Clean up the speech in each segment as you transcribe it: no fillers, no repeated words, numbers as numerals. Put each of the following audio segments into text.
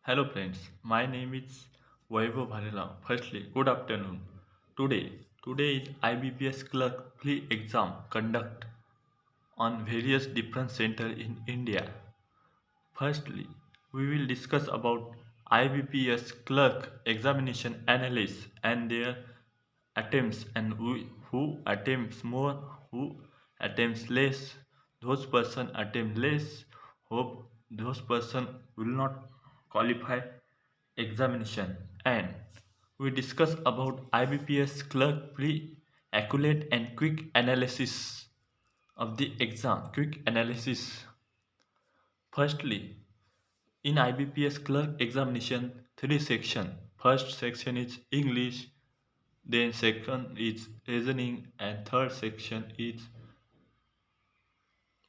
Hello friends, my name is Vaibhav Bharela. Firstly, good afternoon. Today is IBPS clerk pre-exam conduct on various different centers in India. Firstly, we will discuss about IBPS clerk examination analysis and their attempts and who attempts more, who attempts less. Those person attempt less, hope those person will not qualify examination, and we discuss about IBPS clerk pre accurate and quick analysis of the exam. Quick analysis. Firstly, in IBPS clerk examination, three section. First section is English, then second is reasoning, and third section is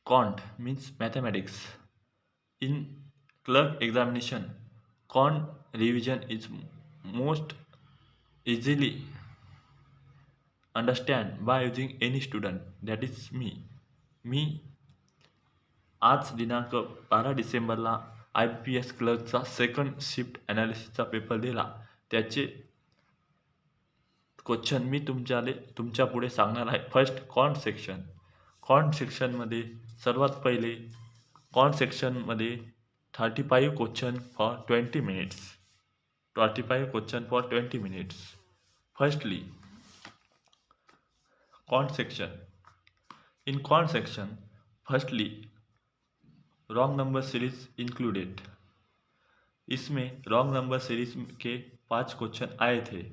quant means mathematics. In clerk examination, quant revision is most easily understand by using any student, that is मी आज दिनांक 12 डिसेंबरला I P S क्लर्कचा second shift ॲनालिसिसचा paper दिला. त्याचे question मी तुमच्या पुढे सांगणार आहे. फर्स्ट कॉन्ट सेक्शनमध्ये सर्वात पहिले कॉन्ट सेक्शनमध्ये 35 question for 20 minutes. 35 question for 20 minutes. Firstly can't section. In quant section, firstly, wrong number series included. इसमें रॉन्ग नंबर सीरीज के 5 क्वेश्चन आए थे.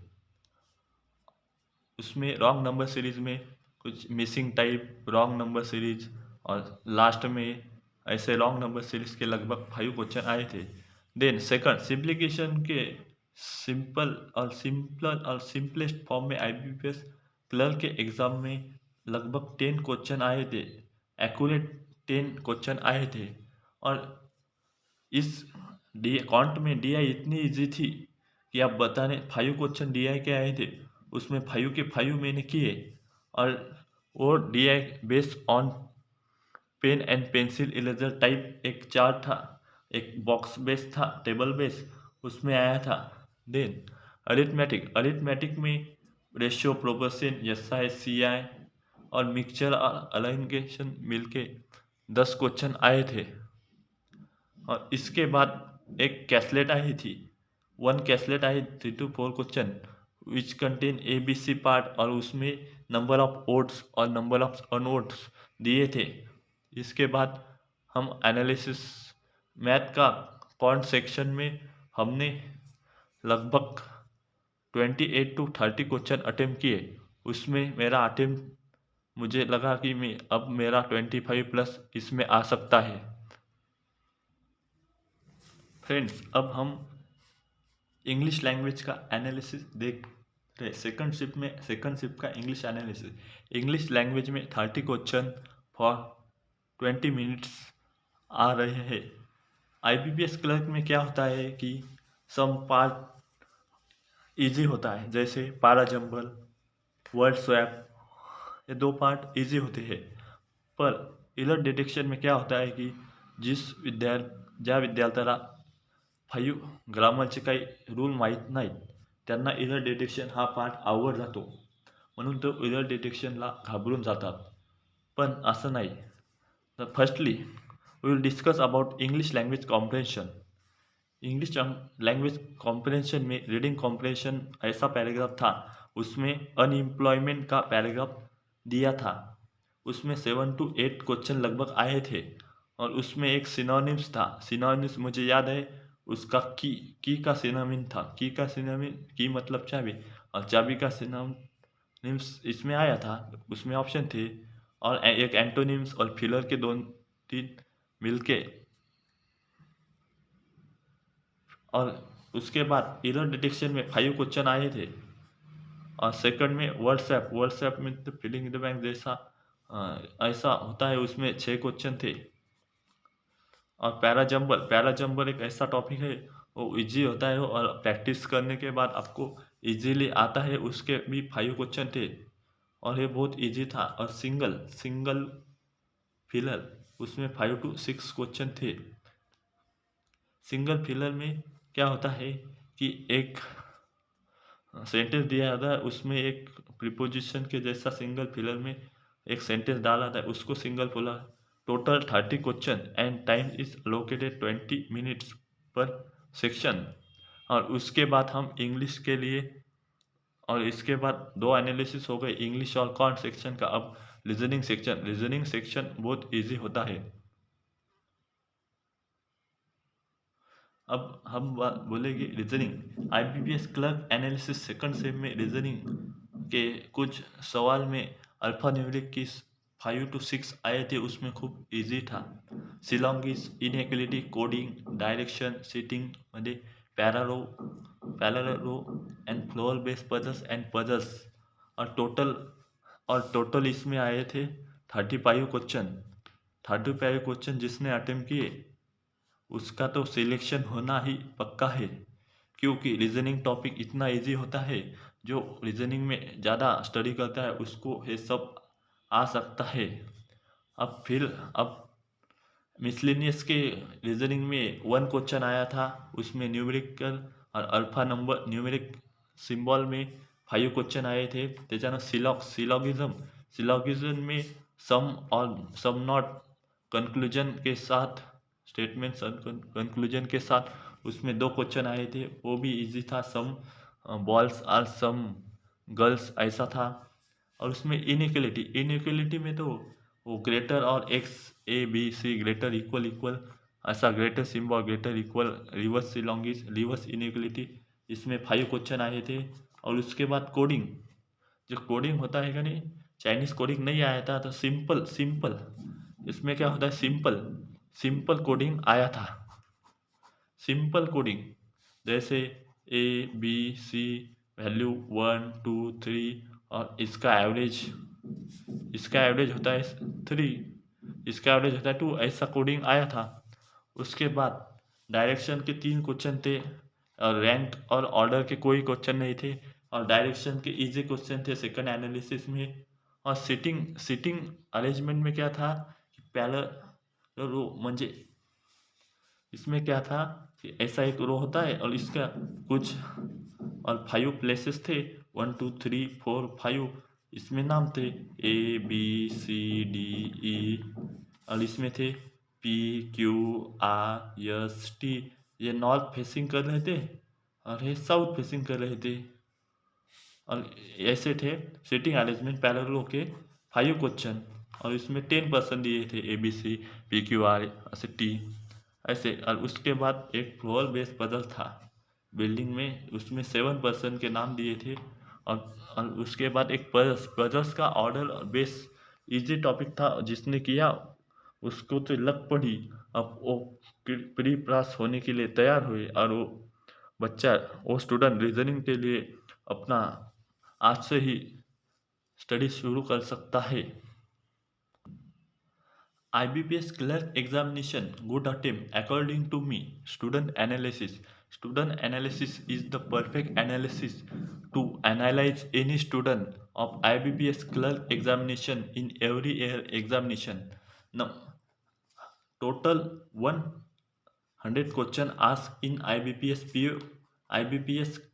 उसमें रॉन्ग नंबर सीरीज में कुछ missing type wrong number series और लास्ट में ऐसे रॉन्ग नंबर सीरीज के लगभग 5 क्वेश्चन आए थे. देन सेकंड, सिंप्लीकेशन के सिंपल और सिंपलेस्ट फॉर्म में IBPS क्लर्क के एग्जाम में लगभग 10 क्वेश्चन आए थे. एक्यूरेट 10 क्वेश्चन आए थे. और इस कॉन्ट में DI इतनी इजी थी कि आप बताने 5 क्वेश्चन DI के आए थे, उसमें 5 के 5 मैंने किए. और वो DI based on pen and pencil eraser type एक चार्ट था, एक बॉक्स बेस था, टेबल बेस, उसमें आया था. देन अरिथमेटिक में रेशियो, प्रोपोर्शन, SI, CI और मिक्सचर और अलाइनेशन मिलके 10 क्वेश्चन आए थे. और इसके बाद एक कैसलेट आई थी. 1 कैसलेट आई 3 to 4 question which contain ABC part, और उसमें नंबर ऑफ ओड्स और नंबर ऑफ अनओड्स दिए थे. इसके बाद हम एनालिसिस मैथ का कॉन्ट सेक्शन में हमने लगभग 28 to 30 क्वेश्चन अटेम्प्ट किए. उसमें मेरा अटेम्प्ट मुझे लगा कि अब मेरा 25 प्लस इसमें आ सकता है. फ्रेंड्स, अब हम इंग्लिश लैंग्वेज का एनालिसिस देख रहे. सेकंड शिफ्ट का इंग्लिश एनालिसिस. इंग्लिश लैंग्वेज में 30 क्वेश्चन फॉर 20 मिनट्स आ रहे हैं. IBPS क्लर्क में क्या होता है कि सम पार्ट इजी होता है, जैसे पारा जंबल, वर्ड स्वैप, ये 2 पार्ट इजी होते हैं. पर एरर डिटेक्शन में क्या होता है की ज्या विद्यार्थ्याला 5 ग्रामरचे काही रूल माहीत नाहीत, त्यांना एरर डिटेक्शन हा पार्ट अवघड जातो, म्हणून तो एरर डिटेक्शनला घाबरून जातात. पण असं नाही. तर firstly we will discuss about English language comprehension. English language comprehension में रीडिंग कॉम्प्रेhension ऐसा पैराग्राफ था, उसमें अनएम्प्लॉयमेंट का पैराग्राफ दिया था. उसमें 7 to 8 क्वेश्चन लगभग आए थे. और उसमें एक सिनोनिम्स था. सिनोनिम्स मुझे याद है, उसका की का सिनोनिम था. की मतलब चाबी, और चाबी का सिनोनिम्स इसमें आया था. उसमें ऑप्शन थे, और एक एंटोनिम्स और फिलर के 2-3 मिलके. और उसके बाद एरर डिटेक्शन में 5 क्वेश्चन आए थे. और सेकंड में व्हाट्सएप में तो फिलिंग इन द बैंक जैसा ऐसा होता है, उसमें 6 क्वेश्चन थे. और पैराजंबल एक ऐसा टॉपिक है, वो इजी होता है, और प्रैक्टिस करने के बाद आपको इजीली आता है. उसके भी 5 क्वेश्चन थे, और ये बहुत इजी था. और सिंगल फिलर, उसमें 5 to 6 क्वेश्चन थे. सिंगल फिलर में क्या होता है कि एक सेंटेंस दिया जाता है, उसमें एक प्रीपोजिशन के जैसा सिंगल फिलर में एक सेंटेंस डाला जाता है, उसको single polar. Total 30 question and time is allocated 20 minutes पर सेक्शन। और उसके बाद हम इंग्लिश के लिए, और इसके बाद दो एनालिसिस हो गए, इंग्लिश और कॉन्ट सेक्शन का। अब रीजनिंग सेक्शन बहुत इजी होता है। अब हम बोलेंगे reasoning. IBPS clerk analysis second same में रीजनिंग के कुछ सवाल में अल्फा न्यूमेरिक की 5 to 6 आए थे, उसमें खूब इजी था। सिलोंगिस, इनइक्वालिटी, कोडिंग, डायरेक्शन, सीटिंग मध्ये parallel and floor based puzzles and puzzles. और टोटल इसमें आए थे 35 क्वेश्चन। जिसने अटेम्प्ट किए उसका तो सिलेक्शन होना ही पक्का है, क्योंकि रीजनिंग टॉपिक इतना इजी होता है। जो रीजनिंग में ज़्यादा स्टडी करता है उसको ये सब आ सकता है। अब मिसलेनियस के रीजनिंग में 1 क्वेश्चन आया था, उसमें न्यूमेरिकल और अल्फा नंबर न्यूमेरिक सिंबल में 5 क्वेश्चन आए थे। त्याच्यानं सिलॉगिज्म में सम और सम नॉट कंक्लूजन के साथ, स्टेटमेंट कंक्लूजन के साथ उसमें 2 क्वेश्चन आए थे, वो भी इजी था। सम बॉल्स आर सम गर्ल्स ऐसा था। और उसमें इनइक्वलिटी में तो वो ग्रेटर और x a B c greater equal equal ऐसा, greater symbol greater equal, reverse सिलोंगिस, रिवर्स इनइक्वलिटी, इसमें 5 क्वेश्चन आए थे। और उसके बाद कोडिंग, जो कोडिंग होता है कि नहीं, चाइनीज कोडिंग नहीं आया था, तो सिंपल सिंपल इसमें क्या होता है, सिंपल कोडिंग आया था। सिंपल कोडिंग जैसे ए बी सी वैल्यू 1 2 3 और इसका एवरेज होता है 3, इसका एवरेज होता है 2, ऐसा कोडिंग आया था। उसके बाद डायरेक्शन के 3 क्वेश्चन थे, और रैंक और ऑर्डर के कोई क्वेश्चन नहीं थे, और डायरेक्शन के इजी क्वेश्चन थे सेकंड एनालिसिस में। और सिटिंग अरेंजमेंट में क्या था कि पहला रो म्हणजे इसमें क्या था कि ऐसा एक रो होता है और इसका कुछ और 5 प्लेसेस थे, 1 2 3 4 5, इसमें नाम थे A B C D E, और इसमें थे P Q R S T. ये नॉर्थ फेसिंग कर रहे थे और ये साउथ फेसिंग कर रहे थे, और ऐसे थे सीटिंग अरेंजमेंट पैरेलल के 5 क्वेश्चन। और इसमें 10% दिए थे, A B C P Q R ऐसे टी ऐसे। और उसके बाद एक फ्लोर बेस्ड पजल था बिल्डिंग में, उसमें 7% के नाम दिए थे। और उसके बाद एक पजल्स का ऑर्डर बेस इजी टॉपिक था, जिसने किया उसको तो लग पड़ी। अब वो प्री पास होने के लिए तैयार हुए, और वो स्टूडेंट रीजनिंग के लिए अपना आज से ही स्टडी शुरू कर सकता है। IBPS clerk examination, good attempt according to me. Student analysis is the perfect analysis to analyze any student of IBPS clerk examination in every year examination. Now, total 100 question asked in IBPS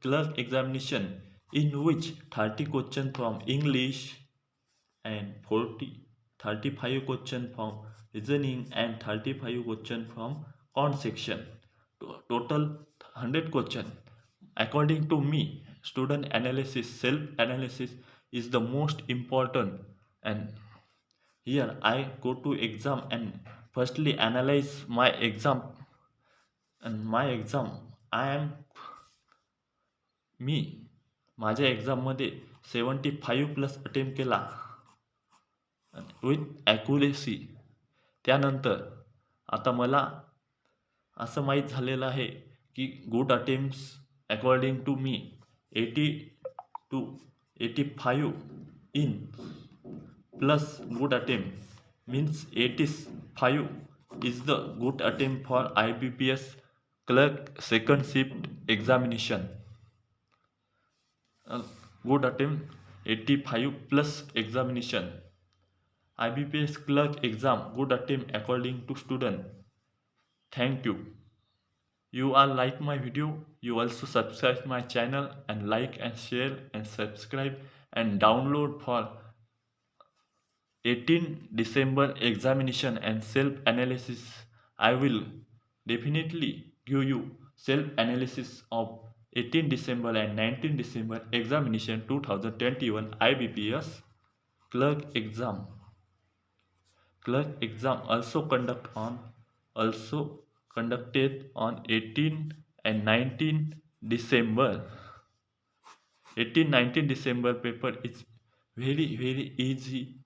clerk examination, in which 30 question from English and 35 question from reasoning and 35 question from count section. Total 100 question. According to me, student analysis, self analysis is the most important. And here I go to exam and firstly analyze my exam. And my exam, I am मी माझ्या एक्झाममध्ये 75+ attempt केला with accuracy. त्यानंतर आता मला असं माहीत झालेलं आहे की good attempts according to me 80 to 85 in plus good attempt means 85 is the good attempt for IBPS clerk second shift examination. Good attempt 85 plus examination. IBPS clerk exam good attempt according to student. Thank you. you all like my video, you also subscribe my channel and like and share and subscribe and download for 18 December examination and self-analysis. I will definitely give you self-analysis of 18 December and 19 December examination 2021 IBPS clerk exam. Clerk exam also conducted on 18 and 19 December. 18-19 December paper is very easy.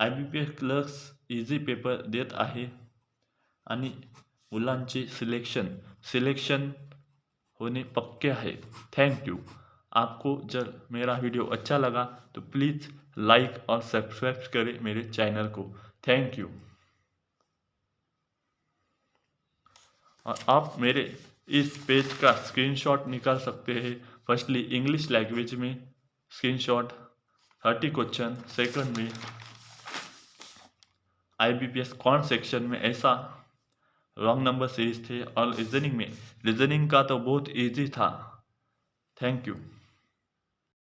IBPS clerks easy paper देत आहे आणि मुलांचे selection होने पक्के आहे. Thank you. आपको जब मेरा वीडियो अच्छा लगा तो प्लीज़ लाइक और सब्सक्राइब करें मेरे चैनल को. Thank you. और आप मेरे इस पेज का स्क्रीनशॉट निकाल सकते हैं. फर्स्टली इंग्लिश लैंग्वेज में स्क्रीनशॉट 30 क्वेश्चन, सेकंड में IBPS कौन सेक्शन में ऐसा रॉन्ग नंबर सीरीज थे, और रीजनिंग का तो बहुत इजी था. Thank you.